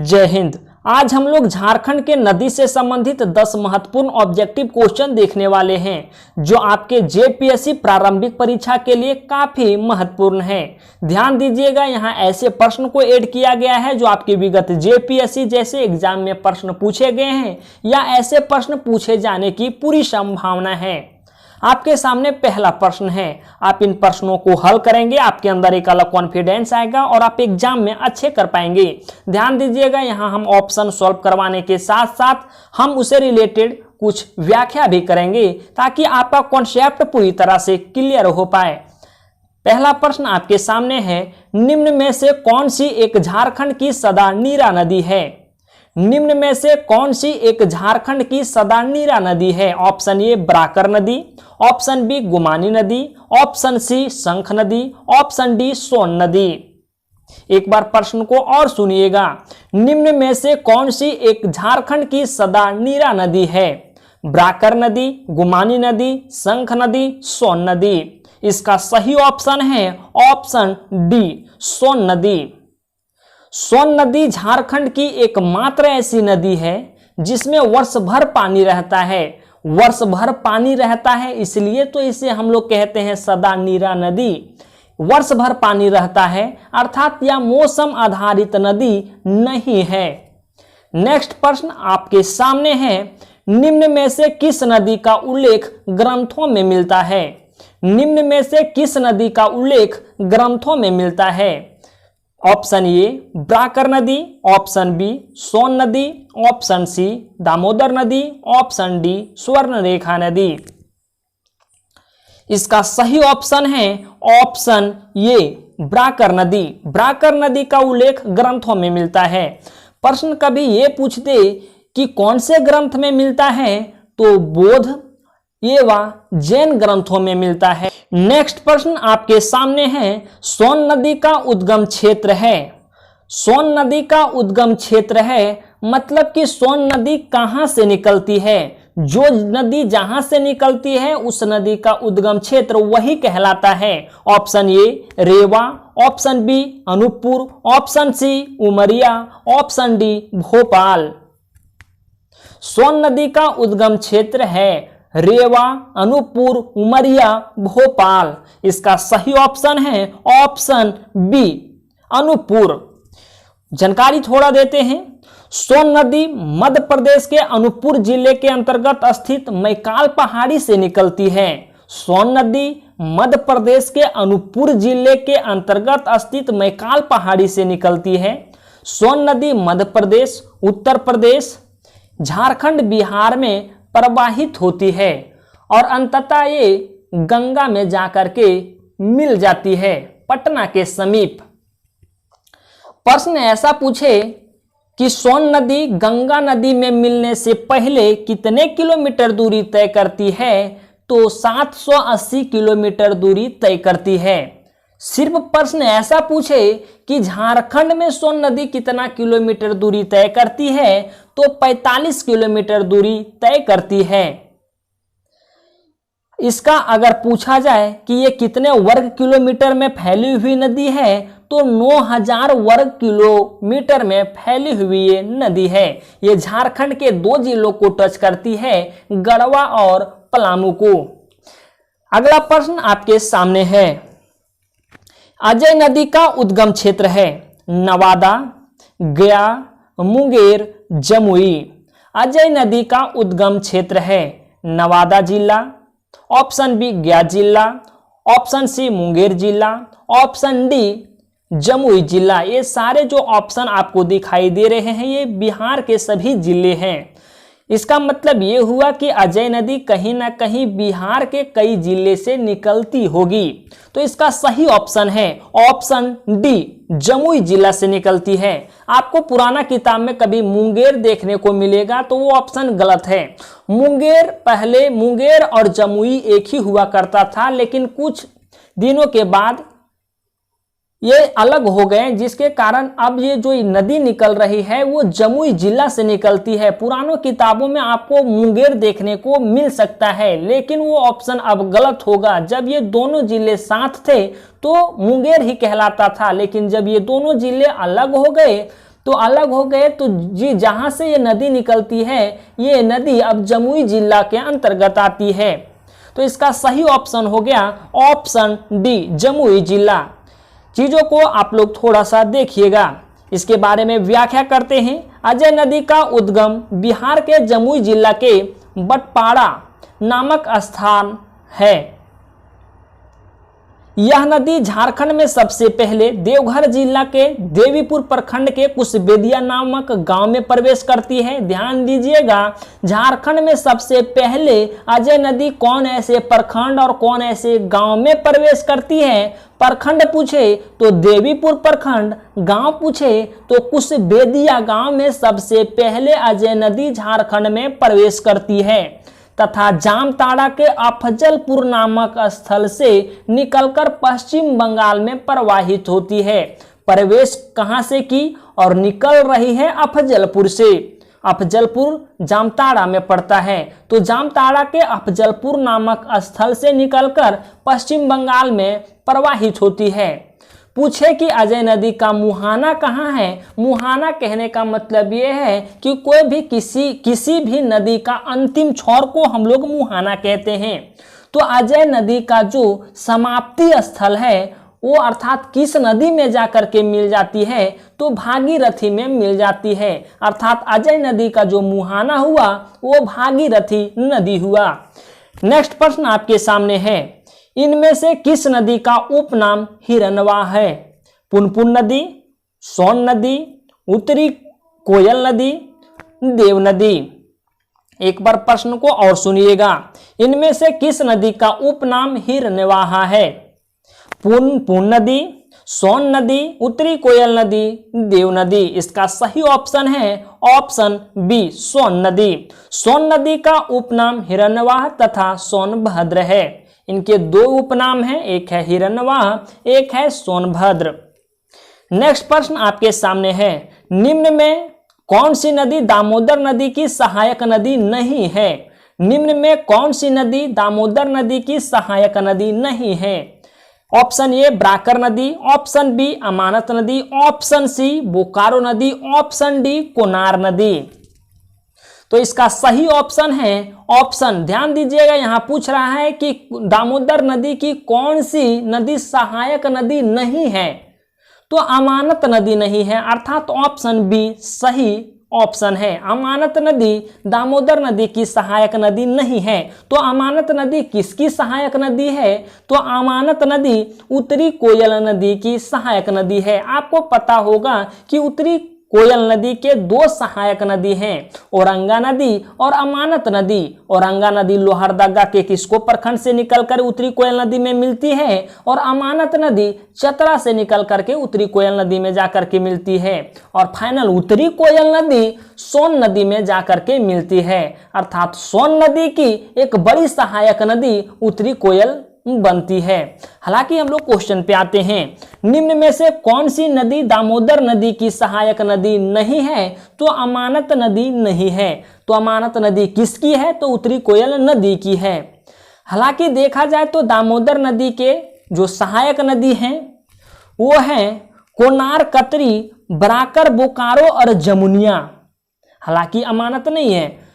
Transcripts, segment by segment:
जय हिंद। आज हम लोग झारखंड के नदी से संबंधित 10 महत्वपूर्ण ऑब्जेक्टिव क्वेश्चन देखने वाले हैं जो आपके जेपीएससी प्रारंभिक परीक्षा के लिए काफी महत्वपूर्ण है। ध्यान दीजिएगा, यहाँ ऐसे प्रश्न को ऐड किया गया है जो आपके विगत जेपीएससी जैसे एग्जाम में प्रश्न पूछे गए हैं या ऐसे प्रश्न पूछे जाने की पूरी संभावना है। आपके सामने पहला प्रश्न है, आप इन प्रश्नों को हल करेंगे, आपके अंदर एक अलग कॉन्फिडेंस आएगा और आप एग्जाम में अच्छे कर पाएंगे। ध्यान दीजिएगा, यहाँ हम ऑप्शन सॉल्व करवाने के साथ साथ हम उसे रिलेटेड कुछ व्याख्या भी करेंगे ताकि आपका कॉन्सेप्ट पूरी तरह से क्लियर हो पाए। पहला प्रश्न आपके सामने है, निम्न में से कौन सी एक झारखंड की सदा नीरा नदी है? निम्न में से कौन सी एक झारखंड की सदा नीरा नदी है? ऑप्शन ए ब्राकर नदी, ऑप्शन बी गुमानी नदी, ऑप्शन सी शंख नदी, ऑप्शन डी सोन नदी। एक बार प्रश्न को और सुनिएगा, निम्न में से कौन सी एक झारखंड की सदा नीरा नदी है? ब्राकर नदी, गुमानी नदी, शंख नदी, सोन नदी। इसका सही ऑप्शन है ऑप्शन डी सोन नदी। सोन नदी झारखंड की एकमात्र ऐसी नदी है जिसमें वर्ष भर पानी रहता है। वर्ष भर पानी रहता है इसलिए तो इसे हम लोग कहते हैं सदा नीरा नदी। वर्ष भर पानी रहता है अर्थात यह मौसम आधारित नदी नहीं है। नेक्स्ट प्रश्न आपके सामने है, निम्न में से किस नदी का उल्लेख ग्रंथों में मिलता है? निम्न में से किस नदी का उल्लेख ग्रंथों में मिलता है? ऑप्शन ए ब्राकर नदी, ऑप्शन बी सोन नदी, ऑप्शन सी दामोदर नदी, ऑप्शन डी स्वर्णरेखा नदी। इसका सही ऑप्शन है ऑप्शन ए ब्राकर नदी। ब्राकर नदी का उल्लेख ग्रंथों में मिलता है। प्रश्न कभी ये पूछ दे कि कौन से ग्रंथ में मिलता है तो बोध एवं जैन ग्रंथों में मिलता है। नेक्स्ट प्रश्न आपके सामने है, सोन नदी का उद्गम क्षेत्र है। सोन नदी का उद्गम क्षेत्र है मतलब कि सोन नदी कहां से निकलती है? जो नदी जहां से निकलती है उस नदी का उद्गम क्षेत्र वही कहलाता है। Option A Rewa, option B Anuppur, option C Umaria, option D Bhopal. Son नदी का उद्गम क्षेत्र है रेवा, अनूपपुर, उमरिया, भोपाल। इसका सही ऑप्शन है ऑप्शन बी अनूपपुर। जानकारी थोड़ा देते हैं, सोन नदी मध्य प्रदेश के अनूपपुर जिले के अंतर्गत स्थित मैकाल पहाड़ी से निकलती है। सोन नदी मध्य प्रदेश के अनूपपुर जिले के अंतर्गत स्थित मैकाल पहाड़ी से निकलती है। सोन नदी मध्य प्रदेश, उत्तर प्रदेश, झारखंड, बिहार में प्रवाहित होती है और अंततः ये गंगा में जाकर के मिल जाती है पटना के समीप। प्रश्न ऐसा पूछे कि सोन नदी गंगा नदी में मिलने से पहले कितने किलोमीटर दूरी तय करती है? तो 780 किलोमीटर दूरी तय करती है। सिर्फ प्रश्न ऐसा पूछे कि झारखंड में सोन नदी कितना किलोमीटर दूरी तय करती है तो 45 किलोमीटर दूरी तय करती है। इसका अगर पूछा जाए कि ये कितने वर्ग किलोमीटर में फैली हुई नदी है तो 9000 वर्ग किलोमीटर में फैली हुई ये नदी है। ये झारखंड के 2 जिलों को टच करती है, गढ़वा और पलामू को। अगला प्रश्न आपके सामने है, अजय नदी का उद्गम क्षेत्र है नवादा, गया, मुंगेर, जमुई। अजय नदी का उद्गम क्षेत्र है नवादा जिला, ऑप्शन बी गया जिला, ऑप्शन सी मुंगेर जिला, ऑप्शन डी जमुई जिला। ये सारे जो ऑप्शन आपको दिखाई दे रहे हैं ये बिहार के सभी जिले हैं। इसका मतलब ये हुआ कि अजय नदी कहीं ना कहीं बिहार के कई जिले से निकलती होगी। तो इसका सही ऑप्शन है ऑप्शन डी जमुई जिला से निकलती है। आपको पुराना किताब में कभी मुंगेर देखने को मिलेगा तो वो ऑप्शन गलत है। मुंगेर पहले मुंगेर और जमुई एक ही हुआ करता था, लेकिन कुछ दिनों के बाद ये अलग हो गए जिसके कारण अब ये जो नदी निकल रही है वो जमुई जिला से निकलती है। पुरानों किताबों में आपको मुंगेर देखने को मिल सकता है लेकिन वो ऑप्शन अब गलत होगा। जब ये दोनों जिले साथ थे तो मुंगेर ही कहलाता था, लेकिन जब ये दोनों जिले अलग हो गए तो अलग हो गए। तो जी जहाँ से ये नदी निकलती है, ये नदी अब जमुई जिला के अंतर्गत आती है। तो इसका सही ऑप्शन हो गया ऑप्शन डी, जमुई जिला। चीज़ों को आप लोग थोड़ा सा देखिएगा, इसके बारे में व्याख्या करते हैं। अजय नदी का उद्गम बिहार के जमुई जिला के बटपाड़ा नामक स्थान है। यह नदी झारखंड में सबसे पहले देवघर जिला के देवीपुर प्रखंड के कुशबेदिया नामक गांव में प्रवेश करती है। ध्यान दीजिएगा, झारखंड में सबसे पहले अजय नदी कौन ऐसे प्रखंड और कौन ऐसे गांव में प्रवेश करती है। प्रखंड पूछे तो देवीपुर प्रखंड, गांव पूछे तो कुशबेदिया गांव में सबसे पहले अजय नदी झारखंड में प्रवेश करती है तथा जामताड़ा के अफजलपुर नामक स्थल से निकलकर पश्चिम बंगाल में प्रवाहित होती है। प्रवेश कहां से की और निकल रही है अफजलपुर से। अफजलपुर जामताड़ा में पड़ता है, तो जामताड़ा के अफजलपुर नामक स्थल से निकलकर पश्चिम बंगाल में प्रवाहित होती है। पूछे कि अजय नदी का मुहाना कहाँ है। मुहाना कहने का मतलब ये है कि कोई भी किसी भी नदी का अंतिम छोर को हम लोग मुहाना कहते हैं। तो अजय नदी का जो समाप्ति स्थल है वो अर्थात किस नदी में जाकर के मिल जाती है, तो भागीरथी में मिल जाती है। अर्थात अजय नदी का जो मुहाना हुआ वो भागीरथी नदी हुआ। नेक्स्ट प्रश्न आपके सामने है, इनमें से किस नदी का उपनाम हिरनवा है। पुनपुन नदी, सोन नदी, उत्तरी कोयल नदी, देव नदी। एक बार प्रश्न को और सुनिएगा, इनमें से किस नदी का उपनाम हिरनवाहा है। पुनपुन नदी, सोन नदी, उत्तरी कोयल नदी, देव नदी। इसका सही ऑप्शन है ऑप्शन बी, सोन नदी। सोन नदी का उपनाम हिरनवाह तथा सोनभद्र है। इनके दो उपनाम हैं, एक है हिरनवाह, एक है सोनभद्र। नेक्स्ट प्रश्न आपके सामने है, निम्न में कौन सी नदी दामोदर नदी की सहायक नदी नहीं है। निम्न में कौन सी नदी दामोदर नदी की सहायक नदी नहीं है। ऑप्शन ए ब्राकर नदी, ऑप्शन बी अमानत नदी, ऑप्शन सी बोकारो नदी, ऑप्शन डी कोनार नदी। तो इसका सही ऑप्शन है ऑप्शन, ध्यान दीजिएगा, यहां पूछ रहा है कि दामोदर नदी की कौन सी नदी सहायक नदी नहीं है, तो अमानत नदी नहीं है, अर्थात ऑप्शन बी सही ऑप्शन है। अमानत नदी दामोदर नदी की सहायक नदी नहीं है। तो अमानत नदी किसकी सहायक नदी है, तो अमानत नदी उत्तरी कोयल नदी की सहायक नदी है। आपको पता होगा कि उत्तरी कोयल नदी के दो सहायक नदी हैं, औरंगा नदी और अमानत नदी। औरंगा नदी लोहरदगा के किसको प्रखंड से निकलकर उत्तरी कोयल नदी में मिलती है, और अमानत नदी चतरा से निकलकर के उत्तरी कोयल नदी में जाकर के मिलती है, और फाइनल उत्तरी कोयल नदी सोन नदी में जाकर के मिलती है। अर्थात सोन नदी की एक बड़ी सहायक नदी उत्तरी कोयल बनती है। हालांकि हम लोग क्वेश्चन पे आते हैं, निम्न में से कौन सी नदी दामोदर नदी की सहायक नदी नहीं है, तो अमानत नदी नहीं है। तो अमानत नदी किसकी है, तो उत्तरी कोयल नदी की है। हालांकि देखा जाए तो दामोदर नदी के जो सहायक नदी हैं वो हैं कोनार, कतरी, बराकर, बोकारो और जमुनिया। हालांकि अमानत नहीं है।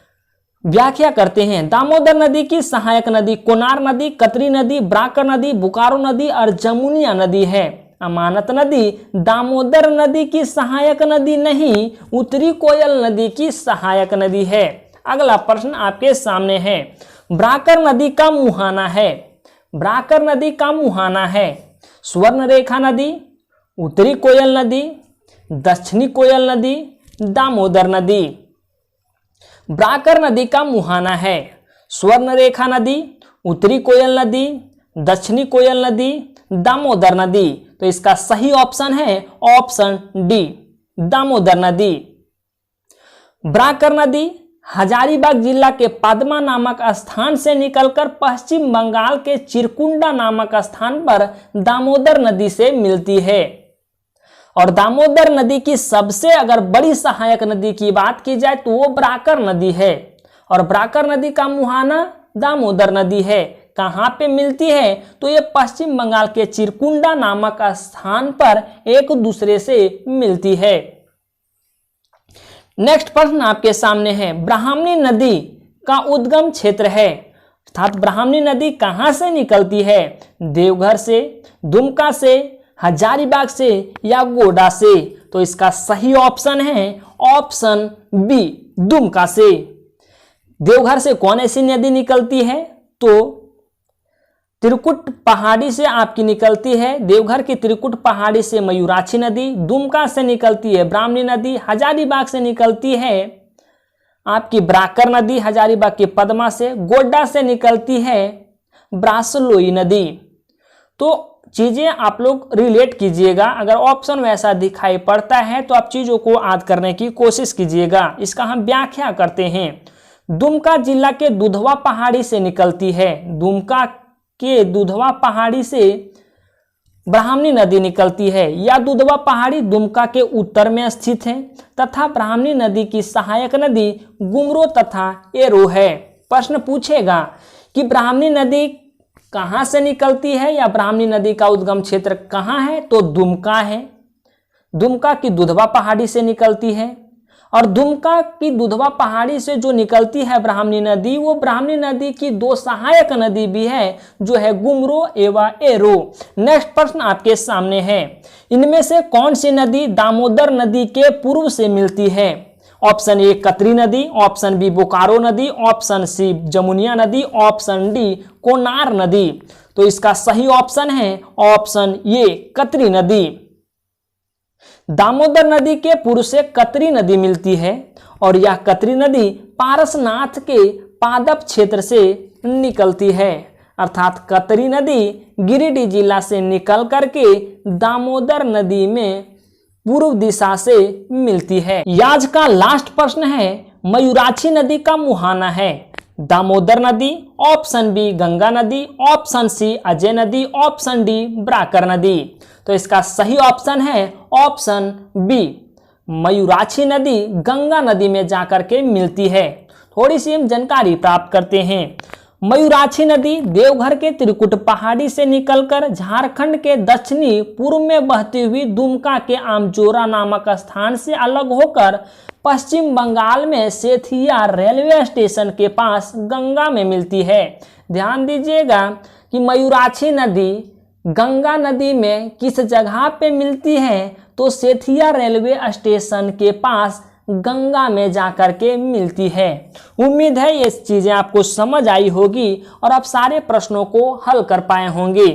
व्याख्या करते हैं, दामोदर नदी की सहायक नदी कोनार नदी, कतरी नदी, बराकर नदी, बोकारो नदी और जमुनिया नदी है। अमानत नदी दामोदर नदी की सहायक नदी नहीं, उत्तरी कोयल नदी की सहायक नदी है। अगला प्रश्न आपके सामने है, बराकर नदी का मुहाना है। बराकर नदी का मुहाना है स्वर्णरेखा नदी, उत्तरी कोयल नदी, दक्षिणी कोयल नदी, दामोदर नदी। बराकर नदी का मुहाना है स्वर्णरेखा नदी, उत्तरी कोयल नदी, दक्षिणी कोयल नदी, दामोदर नदी। तो इसका सही ऑप्शन है ऑप्शन डी, दामोदर नदी। बराकर नदी हजारीबाग जिला के पद्मा नामक स्थान से निकलकर पश्चिम बंगाल के चिरकुंडा नामक स्थान पर दामोदर नदी से मिलती है। और दामोदर नदी की सबसे अगर बड़ी सहायक नदी की बात की जाए तो वो बराकर नदी है, और बराकर नदी का मुहाना दामोदर नदी है। कहाँ पे मिलती है, तो ये पश्चिम बंगाल के चिरकुंडा नामक स्थान पर एक दूसरे से मिलती है। नेक्स्ट प्रश्न आपके सामने है, ब्राह्मणी नदी का उद्गम क्षेत्र है, अर्थात ब्राह्मणी नदी कहां से निकलती है? देवघर से, दुमका से, हजारीबाग से या गोड्डा से? तो इसका सही ऑप्शन है ऑप्शन बी, दुमका से। देवघर से कौन ऐसी नदी निकलती है? तो त्रिकुट पहाड़ी से आपकी निकलती है, देवघर की त्रिकुट पहाड़ी से मयूराक्षी नदी, दुमका से निकलती है ब्राह्मणी नदी, हजारीबाग से निकलती है आपकी ब्राकर नदी, हजारीबाग की पद्मा से, गोड्डा से निकलती है ब्रासलोई नदी। तो चीजें आप लोग रिलेट कीजिएगा, अगर ऑप्शन वैसा दिखाई पड़ता है तो आप चीजों को याद करने की कोशिश कीजिएगा। इसका हम व्याख्या करते हैं। दुमका जिला के दुधवा पहाड़ी से निकलती है, दुमका के दुधवा पहाड़ी से ब्राह्मणी नदी निकलती है। या दुधवा पहाड़ी दुमका के उत्तर में स्थित है तथा ब्राह्मणी नदी की सहायक नदी गुमरो तथा एरो है। प्रश्न पूछेगा कि ब्राह्मणी नदी कहां से निकलती है या ब्राह्मणी नदी का उद्गम क्षेत्र कहां है? तो दुमका है, दुमका की दुधवा पहाड़ी से निकलती है। और दुमका की दुधवा पहाड़ी से जो निकलती है ब्राह्मणी नदी, वो ब्राह्मणी नदी की दो सहायक नदी भी है, जो है गुमरो एवं एरो। नेक्स्ट प्रश्न आपके सामने है, इनमें से कौन सी नदी दामोदर नदी के पूर्व से मिलती है? ऑप्शन ए कतरी नदी, ऑप्शन बी बोकारो नदी, ऑप्शन सी जमुनिया नदी, ऑप्शन डी कोनार नदी। तो इसका सही ऑप्शन है ऑप्शन ए कतरी नदी। दामोदर नदी के पूर्व से कतरी नदी मिलती है और यह कतरी नदी पारसनाथ के पादप क्षेत्र से निकलती है, अर्थात कतरी नदी गिरिडीह जिला से निकल करके दामोदर नदी में पूर्व दिशा से मिलती है। आज का लास्ट प्रश्न है, मयूराक्षी नदी का मुहाना है? दामोदर नदी, ऑप्शन बी गंगा नदी, ऑप्शन सी अजय नदी, ऑप्शन डी ब्राकर नदी। तो इसका सही ऑप्शन है ऑप्शन बी, मयूराक्षी नदी गंगा नदी में जाकर के मिलती है। थोड़ी सी हम जानकारी प्राप्त करते हैं। मयूराक्षी नदी देवघर के त्रिकुट पहाड़ी से निकलकर झारखंड के दक्षिणी पूर्व में बहती हुई दुमका के आमचोरा नामक स्थान से अलग होकर पश्चिम बंगाल में सेथिया रेलवे स्टेशन के पास गंगा में मिलती है। ध्यान दीजिएगा कि मयूराक्षी नदी गंगा नदी में किस जगह पे मिलती है? तो सेथिया रेलवे स्टेशन के पास गंगा में जाकर के मिलती है। उम्मीद है ये चीजें आपको समझ आई होगी और आप सारे प्रश्नों को हल कर पाए होंगे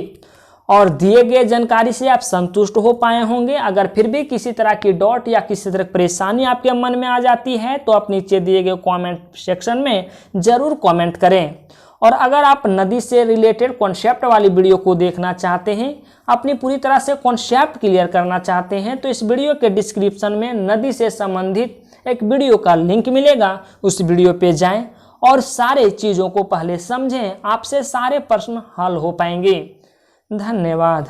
और दिए गए जानकारी से आप संतुष्ट हो पाए होंगे। अगर फिर भी किसी तरह की डॉट या किसी तरह की परेशानी आपके मन में आ जाती है तो आप नीचे दिए गए कमेंट सेक्शन में जरूर कमेंट करें। और अगर आप नदी से रिलेटेड कॉन्सेप्ट वाली वीडियो को देखना चाहते हैं, अपनी पूरी तरह से कॉन्सेप्ट क्लियर करना चाहते हैं, तो इस वीडियो के डिस्क्रिप्शन में नदी से संबंधित एक वीडियो का लिंक मिलेगा। उस वीडियो पे जाएं और सारे चीज़ों को पहले समझें, आपसे सारे प्रश्न हल हो पाएंगे। धन्यवाद।